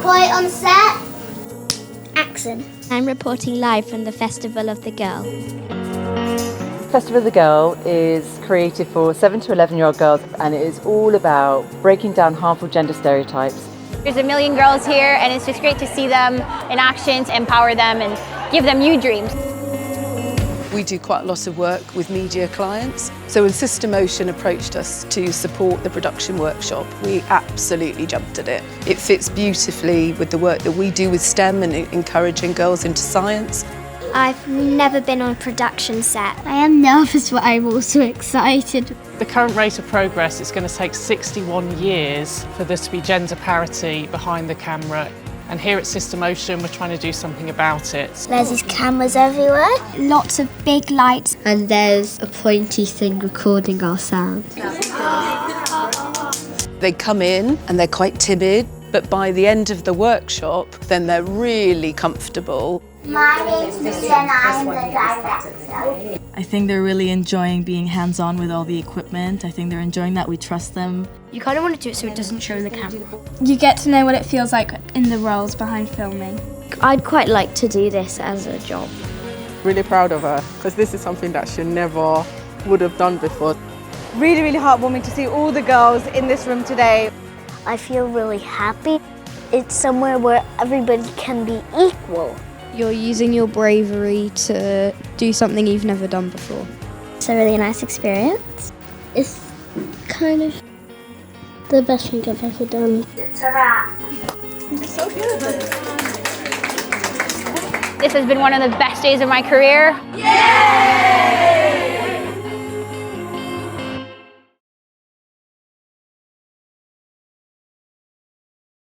Quiet on set. Action. I'm reporting live from the Festival of the Girl. Festival of the Girl is created for 7 to 11-year-old girls, and it is all about breaking down harmful gender stereotypes. There's a million girls here, and it's just great to see them in action, to empower them and give them new dreams. We do quite a lot of work with media clients. So when Sistermotion approached us to support the production workshop, we absolutely jumped at it. It fits beautifully with the work that we do with STEM and encouraging girls into science. I've never been on a production set. I am nervous, but I'm also excited. The current rate of progress, it's going to take 61 years for there to be gender parity behind the camera. And here at Sistermotion, we're trying to do something about it. There's these cameras everywhere. Lots of big lights. And there's a pointy thing recording our sound. They come in and they're quite timid, but by the end of the workshop, then they're really comfortable. My name's Lisa and I'm the director. I think they're really enjoying being hands-on with all the equipment. I think they're enjoying that we trust them. You kind of want to do it so it doesn't show in the camera. You get to know what it feels like in the roles behind filming. I'd quite like to do this as a job. Really proud of her, because this is something that she never would have done before. Really, really heartwarming to see all the girls in this room today. I feel really happy. It's somewhere where everybody can be equal. You're using your bravery to do something you've never done before. It's a really nice experience. It's kind of the best thing I've ever done. It's a wrap. It's so good. This has been one of the best days of my career. Yay!